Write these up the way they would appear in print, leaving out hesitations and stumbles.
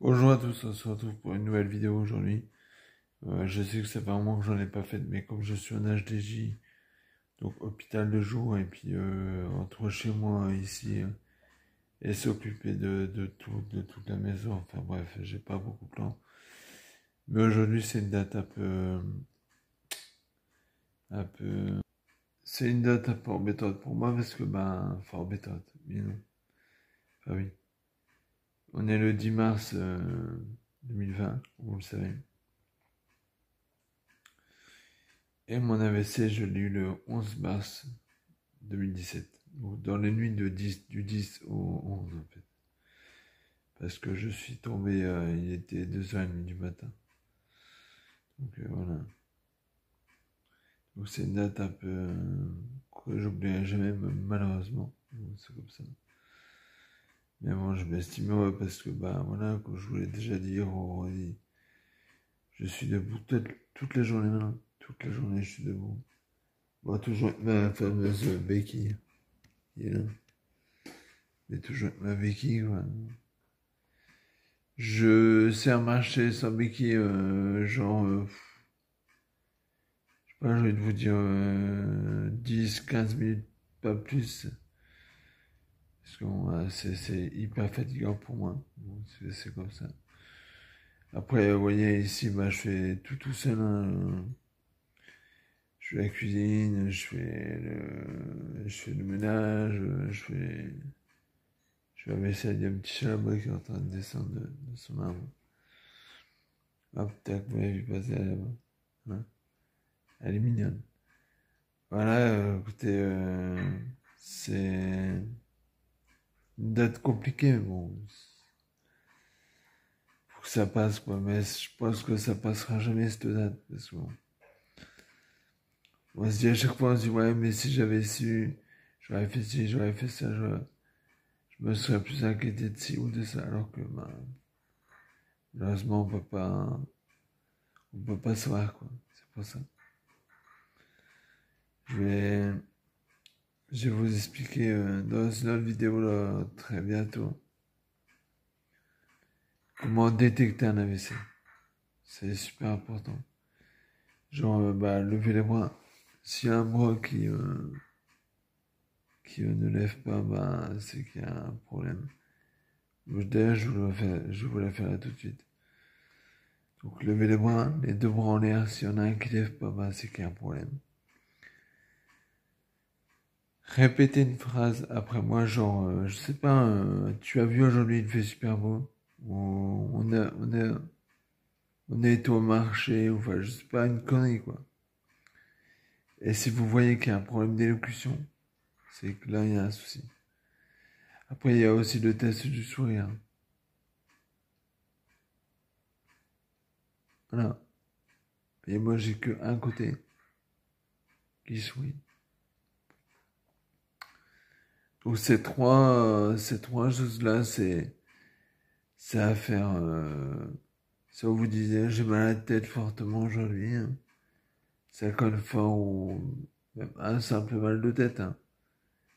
Bonjour à tous, on se retrouve pour une nouvelle vidéo aujourd'hui. Je sais que ça fait un moment que j'en ai pas fait, mais comme je suis en HDJ, donc hôpital de jour, et puis entre chez moi ici et s'occuper de toute la maison, enfin bref, j'ai pas beaucoup de temps. Mais aujourd'hui c'est une date un peu, c'est une date un peu embêtante pour moi parce que enfin embêtante, mais non, enfin oui. On est le 10 mars 2020, vous le savez. Et mon AVC, je l'ai eu le 11 mars 2017. Donc dans les nuits du 10 au 11 en fait. Parce que je suis tombé, il était 2h30 du matin. Donc voilà. Donc c'est une date un peu que j'oublierai jamais malheureusement. C'est comme ça. Mais bon, je m'estime heureux parce que voilà, comme je vous l'ai déjà dit, je suis debout toute la journée maintenant. Toute la journée je suis debout. Bon, toujours avec ma fameuse béquille. Il est là. Mais toujours avec ma béquille, quoi. Je sais marcher sans béquille, je sais pas, j'ai envie de vous dire 10-15 minutes, pas plus. Parce que bon, c'est hyper fatigant pour moi. Bon, c'est comme ça. Après, vous voyez, ici, je fais tout seul, hein. Je fais la cuisine, je fais le ménage, je fais la vaisselle. Il y a un petit chat là-bas qui est en train de descendre de son arbre. Hop, tac, vous l'avez vu passer là-bas. Hein, elle est mignonne. Voilà, écoutez, c'est une date compliquée, mais bon, faut que ça passe, quoi. Mais je pense que ça passera jamais cette date, parce que bon, on se dit à chaque fois, on se dit, ouais, mais si j'avais su, j'aurais fait ci, j'aurais fait ça, je me serais plus inquiété de ci ou de ça, alors que, malheureusement, on peut pas savoir, quoi. C'est pour ça. Je vais, je vais vous expliquer dans une autre vidéo, là, très bientôt, comment détecter un AVC. C'est super important. Genre, lever les bras. S'il y a un bras qui ne lève pas, c'est qu'il y a un problème. D'ailleurs, je vous la faire là tout de suite. Donc, lever les bras, les deux bras en l'air. S'il y en a un qui lève pas, c'est qu'il y a un problème. Répétez une phrase après moi, genre, je sais pas, tu as vu aujourd'hui, il fait super beau. Ou on a été au marché, ou enfin, je sais pas, une connerie, quoi. Et si vous voyez qu'il y a un problème d'élocution, c'est que là, il y a un souci. Après, il y a aussi le test du sourire. Voilà. Et moi, j'ai que un côté qui sourit. Donc, ces trois choses-là, c'est à faire. Ça vous disait, j'ai mal à la tête fortement aujourd'hui. Hein. Ça colle fort ou même un simple mal de tête. Hein.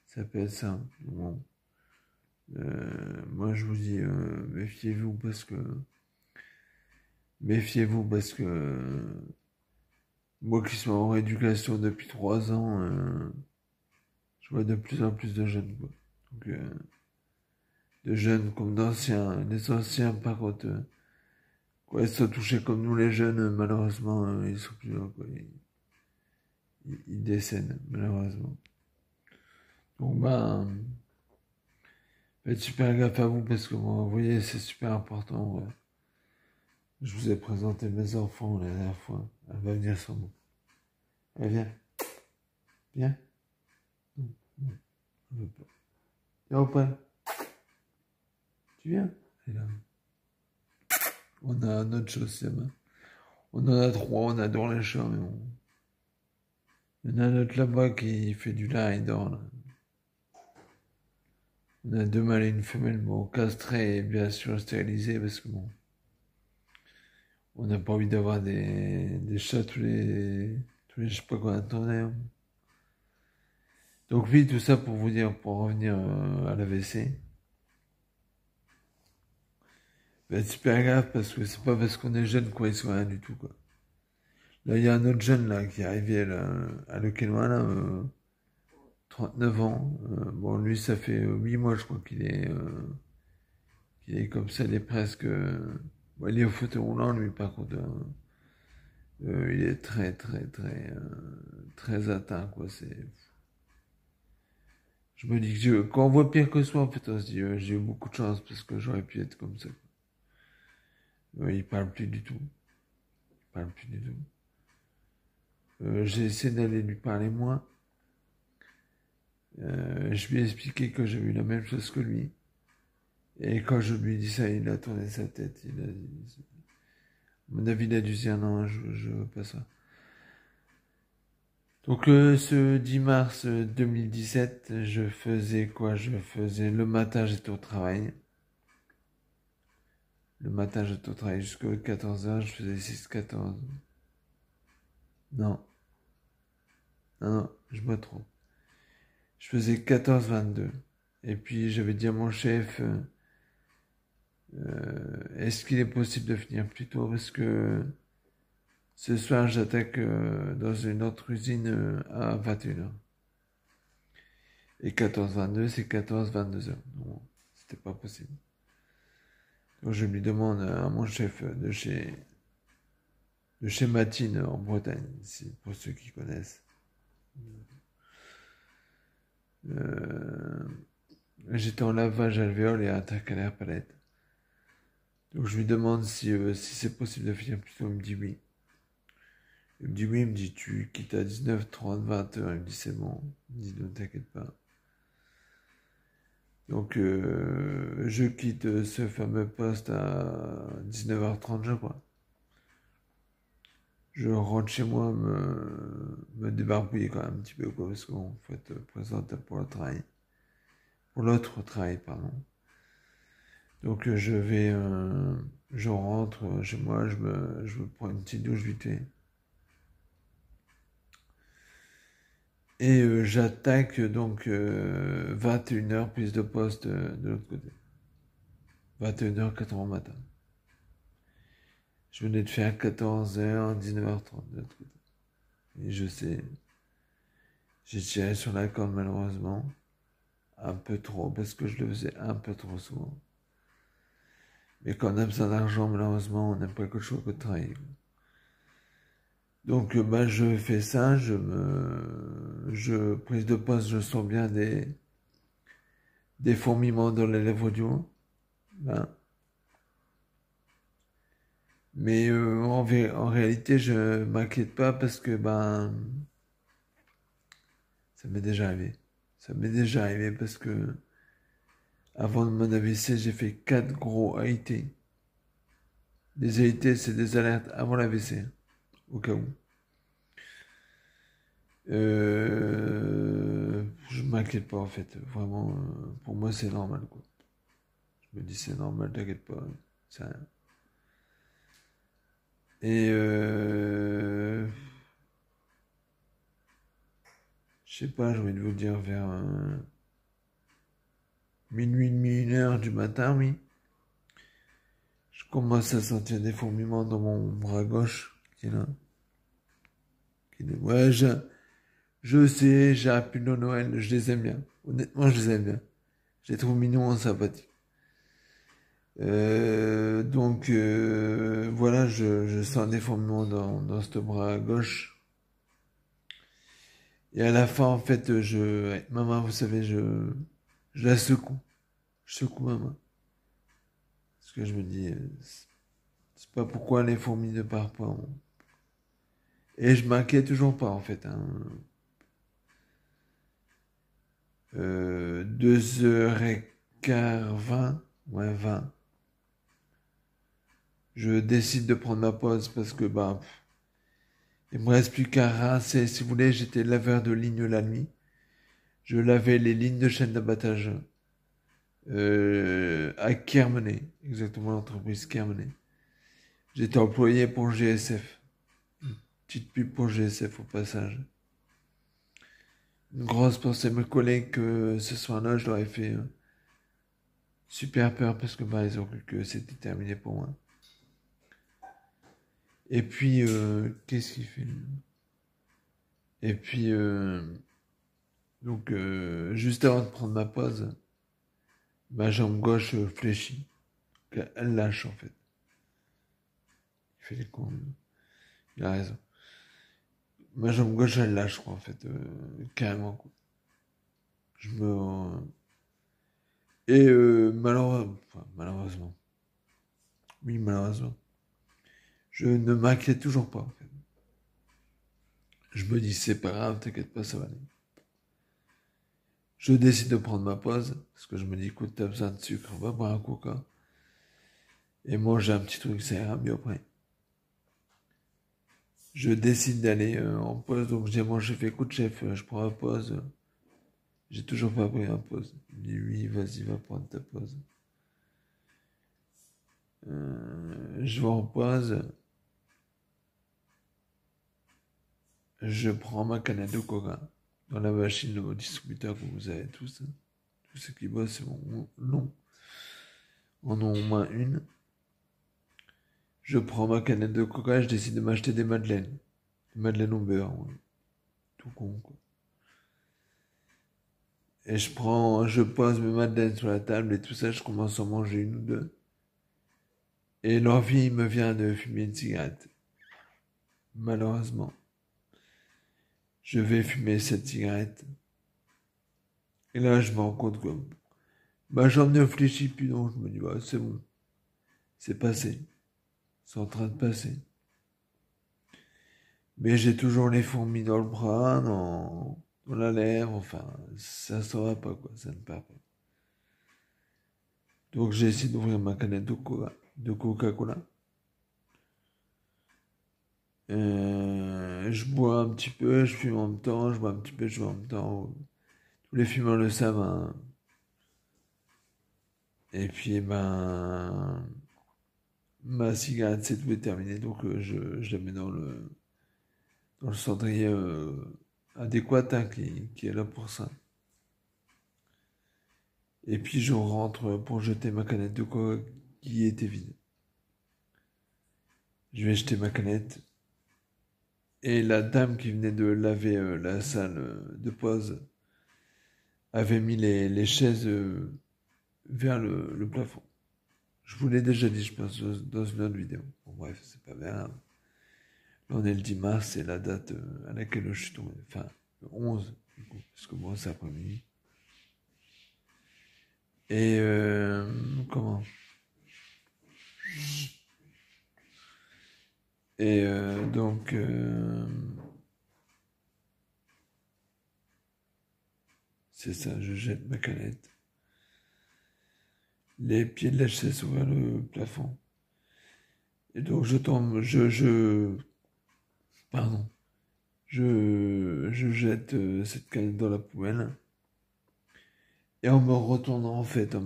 Ça peut être ça. Bon. Moi, je vous dis, méfiez-vous parce que moi qui suis en rééducation depuis 3 ans, je vois de plus en plus de jeunes, quoi. Donc, de jeunes comme d'anciens. Les anciens, par contre, quoi, ils sont touchés comme nous les jeunes, malheureusement, ils sont plus là, quoi. Ils décèdent, malheureusement. Donc, faites super gaffe à vous parce que, bon, vous voyez, c'est super important. Ouais. Je vous ai présenté mes enfants la dernière fois. Elle va venir sur moi. Elle vient. Viens. Non, non, elle veut pas. Viens ou pas? Tu viens? Elle est là. On a notre chose, c'est bon. On en a trois, on adore les chats, mais bon. Il y en a un autre là-bas qui fait du lard, il dort là. On a deux mâles et une femelle, bon, castrés et bien sûr stérilisés parce que bon, on n'a pas envie d'avoir des chats je sais pas combien de temps. Hein. Donc oui, tout ça pour vous dire, pour revenir à l'AVC. Faites super gaffe parce que c'est pas parce qu'on est jeune qu'on risque rien du tout, quoi. Là, il y a un autre jeune là qui est arrivé là, à Lequelin, là, 39 ans. Bon, lui, ça fait 8 mois, je crois qu'il est comme ça, il est presque. Bon, il est au fauteuil roulant, lui, par contre. Il est très atteint, quoi. Je me dis que quand on voit pire que soi, en fait, on se dit, j'ai eu beaucoup de chance parce que j'aurais pu être comme ça. Il parle plus du tout. Il parle plus du tout. J'ai essayé d'aller lui parler moi. Je lui ai expliqué que j'ai eu la même chose que lui. Et quand je lui ai dit ça, il a tourné sa tête. Il a dit, à mon avis, il a dû dire non, je veux pas ça. Donc ce 10 mars 2017, je faisais quoi? Je faisais le matin, j'étais au travail. Le matin, j'étais au travail jusqu'à 14h, je faisais 6-14. Non, non, je me trompe. Je faisais 14-22. Et puis j'avais dit à mon chef, est-ce qu'il est possible de finir plus tôt? Parce que ce soir, j'attaque dans une autre usine à 21h. Et 14-22, c'est 14-22h. Non, c'était pas possible. Donc je lui demande à mon chef de chez Matine en Bretagne, pour ceux qui connaissent. J'étais en lavage alvéole et attaque à l'air palette. Donc je lui demande si c'est possible de finir plus tôt. Il me dit oui. Il me dit oui, il me dit tu quittes à 19, 30, 20 heures. Il me dit c'est bon. Il me dit ne t'inquiète pas. Donc je quitte ce fameux poste à 19h30 je crois. Je rentre chez moi me débarbouiller quand même un petit peu quoi, parce qu'on faut être présent pour le travail. Pour l'autre travail, pardon. Donc je rentre chez moi, je me prends une petite douche vite fait. Et j'attaque donc 21h prise de poste de l'autre côté. 21h, 4h du matin. Je venais de faire 14h, 19h30 de l'autre côté. Et je sais, j'ai tiré sur la corde malheureusement. Un peu trop, parce que je le faisais un peu trop souvent. Mais quand on a besoin d'argent, malheureusement, on n'a pas que le choix que de travailler. Donc, je fais ça, prise de poste, je sens bien des fourmillements dans les lèvres du haut. Ben. Mais en réalité, je m'inquiète pas parce que, ça m'est déjà arrivé. Ça m'est déjà arrivé parce que, avant mon AVC, j'ai fait 4 gros AIT. Les AIT, c'est des alertes avant l'AVC, au cas où. Je m'inquiète pas en fait, vraiment, pour moi c'est normal quoi. Je me dis c'est normal, t'inquiète pas, c'est rien. Et je sais pas, j'ai envie de vous dire vers minuit et demi, 1h du matin, oui. Je commence à sentir des fourmillements dans mon bras gauche qui est là. Ouais, je sais, j'ai un pull de Noël, je les aime bien. Honnêtement, je les aime bien. Je les trouve mignons, sympathiques. Donc voilà, je sens des fourmillements dans ce bras gauche. Et à la fin, en fait, ma main, vous savez, je la secoue. Je secoue ma main. Parce que je me dis, c'est pas pourquoi les fourmis ne partent pas. Et je m'inquiète toujours pas, en fait. 2h15, 20, ouais, 20. Je décide de prendre ma pause parce que, il me reste plus qu'à rincer. Si vous voulez, j'étais laveur de lignes la nuit. Je lavais les lignes de chaîne d'abattage à Kermenay, exactement l'entreprise Kermenay. J'étais employé pour GSF. Une petite pub pour GSF au passage. Une grosse pensée à mes collègues que ce soir-là, je leur ai fait super peur parce que bah, ils ont cru que c'était terminé pour moi. Et puis, qu'est-ce qu'il fait lui? Et puis, donc, juste avant de prendre ma pause, ma jambe gauche fléchit. Elle lâche en fait. Il fait les cons. Il a raison. Ma jambe gauche, elle lâche, je crois, en fait. Carrément, quoi. Je me... Et malheureusement. Oui, malheureusement. Je ne m'inquiète toujours pas, en fait. Je me dis, c'est pas grave, t'inquiète pas, ça va aller. Je décide de prendre ma pause, parce que je me dis, écoute, t'as besoin de sucre, va boire un coca. Et manger un petit truc, ça ira mieux après. Je décide d'aller en pause, donc je dis à mon chef, écoute chef, je prends ma pause. J'ai toujours pas pris ma pause. Il me dit, oui, vas-y, va prendre ta pause. Je vais en pause. Je prends ma canette de coca dans la machine au distributeur que vous avez tous. Tous ceux qui bossent en ont au moins une. Je prends ma canette de coca et je décide de m'acheter des madeleines. Des madeleines au beurre, ouais. Tout con, quoi. Et je pose mes madeleines sur la table et tout ça, je commence à en manger une ou deux. Et l'envie me vient de fumer une cigarette. Malheureusement. Je vais fumer cette cigarette. Et là, je me rends compte que ma jambe ne fléchit plus, donc je me dis, bah, c'est bon. C'est passé. C'est en train de passer. Mais j'ai toujours les fourmis dans le bras, dans la lèvre, enfin, ça s'en va pas, quoi, ça ne part pas. Donc j'ai essayé d'ouvrir ma canette de Coca-Cola. Je bois un petit peu, je fume en même temps, je bois un petit peu, je bois en même temps. Tous les fumeurs le savent, hein. Et puis, ben, ma cigarette, c'est tout est terminé, donc je la mets dans le cendrier adéquat hein, qui est là pour ça. Et puis je rentre pour jeter ma canette de coca qui était vide. Je vais jeter ma canette. Et la dame qui venait de laver la salle de pause avait mis les chaises vers le plafond. Je vous l'ai déjà dit, je pense, dans une autre vidéo. Bon, bref, c'est pas grave. Là, on est le 10 mars, c'est la date à laquelle je suis tombé. Enfin, le 11, du coup, parce que moi, c'est après-midi. Et comment Et donc, c'est ça, je jette ma canette. Les pieds de la chaise sont vers le plafond. Et donc, je tombe, pardon, je jette cette canette dans la poubelle. Et en me retournant, en fait,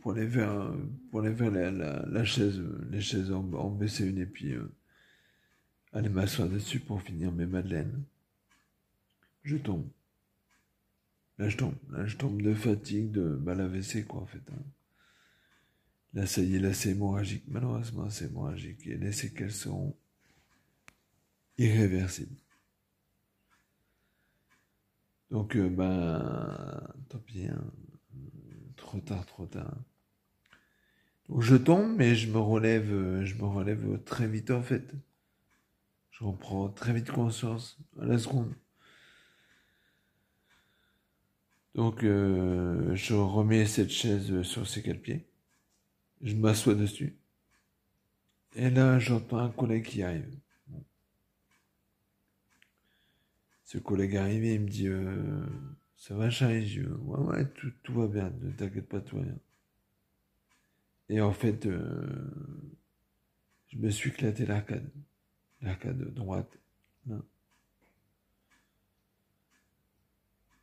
pour aller vers la chaise, les chaises en baisser une et puis aller m'asseoir dessus pour finir mes madeleines. Je tombe. Là, je tombe de fatigue, de mal AVC, quoi, en fait. Hein. Là, ça y est, là, c'est hémorragique. Malheureusement, c'est hémorragique. Et les séquelles seront irréversibles. Donc, tant pis, hein. Trop tard, trop tard. Donc, je tombe, mais je me relève très vite, en fait. Je reprends très vite conscience, à la seconde. Donc, je remets cette chaise sur ses quatre pieds. Je m'assois dessus. Et là, j'entends un collègue qui arrive. Bon. Ce collègue arrive et il me dit ça va, Charlie? Je dis ouais, tout va bien, ne t'inquiète pas, tout va bien. Et en fait, je me suis éclaté l'arcade droite. Là.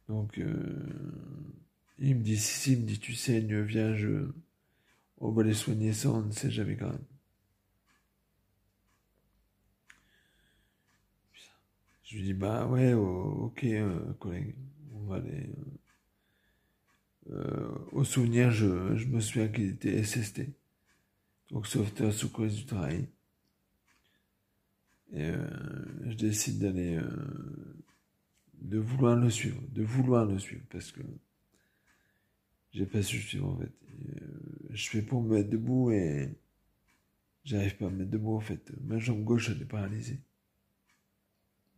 Donc, il me dit si, il me dit tu saignes, viens, on va les soigner ça, on ne sait jamais quand même. Je lui dis bah ouais, ok, collègue, on va aller au souvenir, je me souviens qu'il était SST, donc sauveteur secouriste du travail. Et je décide d'aller, de vouloir le suivre, parce que j'ai pas su le suivre en fait. Et, je fais pour me mettre debout et j'arrive pas à me mettre debout en fait. Ma jambe gauche elle est paralysée.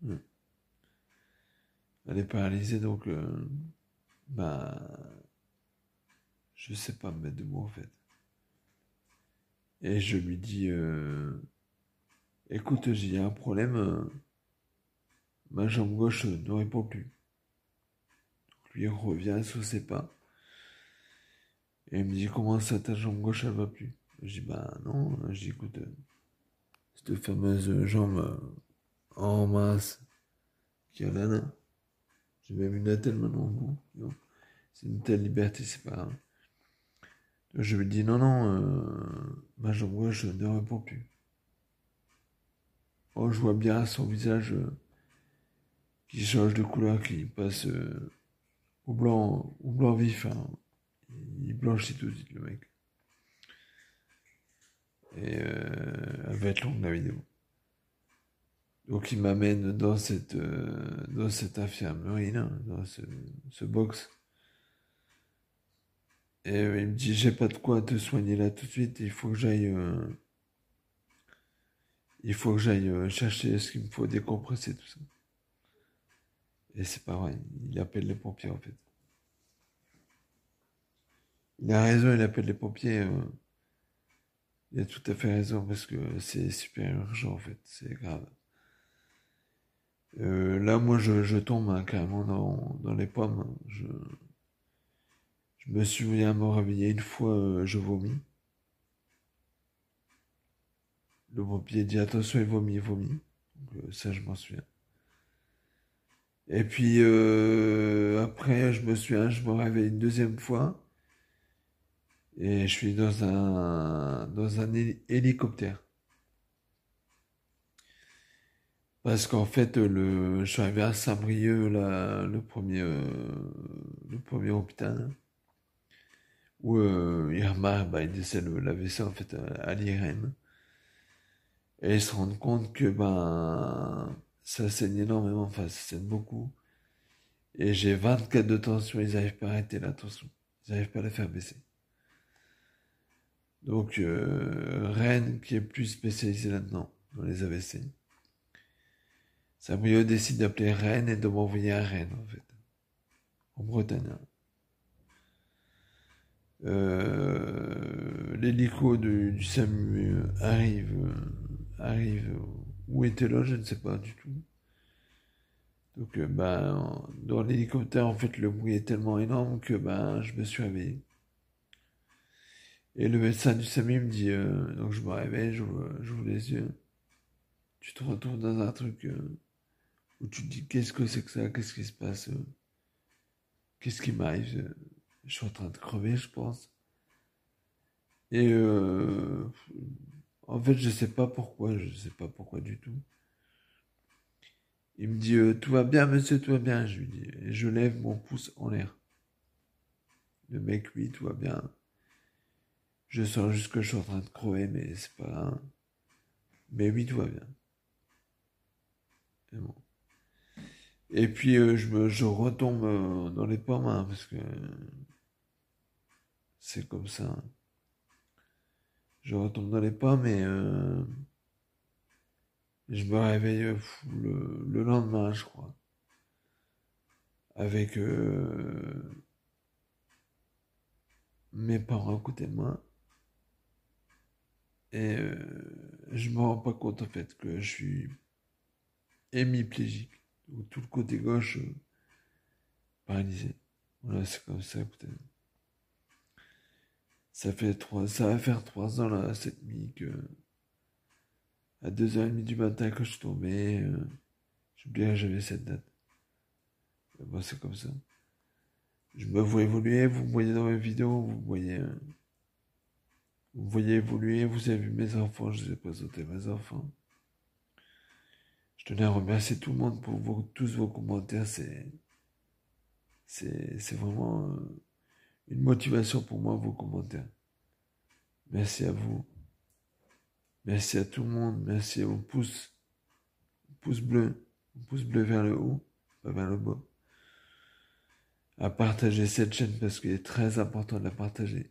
Elle est paralysée donc je sais pas me mettre debout en fait. Et je lui dis écoute, j'ai un problème, ma jambe gauche ne répond plus. Donc lui il revient sur ses pas. Et il me dit comment ça ta jambe gauche elle va plus. Je dis bah non, je dis écoute, cette fameuse jambe en masse qui a là. J'ai même une attelle maintenant au bout. C'est une telle liberté, c'est pas grave. Donc je lui dis non, ma jambe gauche ne répond plus. Oh, je vois bien son visage qui change de couleur, qui passe au blanc vif. Hein. Il blanchit tout de suite, le mec. Et elle va être longue la vidéo. Donc il m'amène dans cette infirmerie, là, dans ce box. Et il me dit j'ai pas de quoi te soigner là tout de suite, il faut que j'aille chercher ce qu'il me faut, décompresser tout ça. Et c'est pas vrai, il appelle les pompiers en fait. Il a raison, il appelle les pompiers. Il a tout à fait raison parce que c'est super urgent en fait, c'est grave. Là moi je tombe hein, carrément dans les pommes. Je me souviens me réveiller une fois, je vomis. Le pompier dit attention, il vomit. Donc, ça, je m'en souviens. Et puis après, je me réveille une deuxième fois et je suis dans un hélicoptère. Parce qu'en fait, je suis arrivé à Saint-Brieuc, là, le premier hôpital, où Irma, il décède l'AVC en fait à l'IRM. Et ils se rendent compte que ça saigne énormément, enfin ça saigne beaucoup. Et j'ai 24 de tension, ils n'arrivent pas à arrêter la tension. Ils n'arrivent pas à la faire baisser. Donc Rennes, qui est plus spécialisé là-dedans, dans les AVC. Sabriot décide d'appeler Rennes et de m'envoyer à Rennes, en fait. En Bretagne. L'hélico du SAMU arrive où était là, je ne sais pas du tout. Donc, dans l'hélicoptère, en fait, le bruit est tellement énorme que, je me suis réveillé. Et le médecin du SAMU me dit, donc je me réveille, j'ouvre les yeux. Tu te retrouves dans un truc où tu te dis, qu'est-ce que c'est que ça? Qu'est-ce qui se passe? Qu'est-ce qui m'arrive? Je suis en train de crever, je pense. Et en fait, je sais pas pourquoi du tout. Il me dit tout va bien, monsieur, tout va bien. Je lui dis, et je lève mon pouce en l'air. Le mec, oui, tout va bien. Je sens juste que je suis en train de crever, mais c'est pas grave. Mais oui, tout va bien. Et bon. Et puis je retombe dans les pommes, hein, parce que c'est comme ça. Je retombe dans les pommes et je me réveille le lendemain, je crois. Avec mes parents à côté de moi. Et je me rends pas compte en fait que je suis hémiplégique. Donc, tout le côté gauche paralysé. Voilà, c'est comme ça, écoutez. Ça va faire 3 ans là, cette nuit que à 2h30 du matin que je suis tombé, j'oublierai jamais cette date. Moi, c'est comme ça. Je me vois évoluer, vous me voyez dans mes vidéos, vous me voyez évoluer, vous avez vu mes enfants, je vous ai présenté mes enfants. Je tenais à remercier tout le monde pour tous vos commentaires, c'est vraiment une motivation pour moi, vos commentaires. Merci à vous. Merci à tout le monde. Merci aux pouces bleus vers le haut, pas vers le bas. À partager cette chaîne parce qu'il est très important de la partager.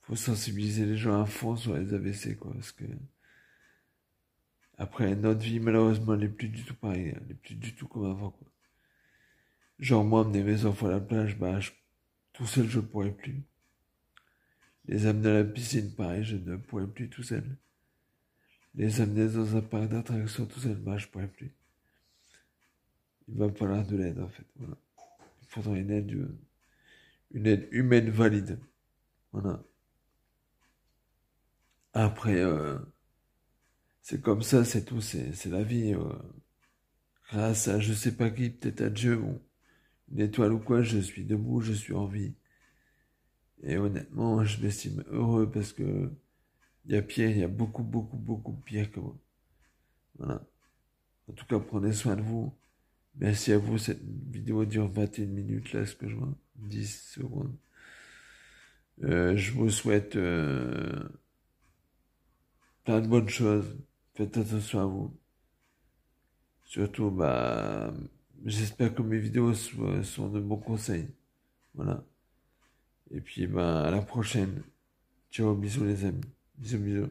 Faut sensibiliser les gens à fond sur les AVC, quoi, parce que après, notre vie, malheureusement, elle n'est plus du tout pareille, elle n'est plus du tout comme avant, quoi. Genre, moi, amener mes enfants à la plage, tout seul, je pourrais plus. Les amener à la piscine, pareil, je ne pourrais plus tout seul. Les amener dans un parc d'attractions tout seul, je pourrais plus. Il va falloir de l'aide, en fait, voilà. Il faudra une aide humaine valide, voilà. Après, c'est comme ça, c'est tout, c'est la vie. Grâce à je sais pas qui, peut-être à Dieu, ou une étoile ou quoi, je suis debout, je suis en vie. Et honnêtement, je m'estime heureux parce que il y a pire, il y a beaucoup, beaucoup, beaucoup pire que moi. Voilà. En tout cas, prenez soin de vous. Merci à vous. Cette vidéo dure 21 minutes, là, ce que je vois. 10 secondes. Je vous souhaite plein de bonnes choses. Faites attention à vous. Surtout, j'espère que mes vidéos sont de bons conseils. Voilà. Et puis, à la prochaine. Ciao, bisous les amis. Bisous, bisous.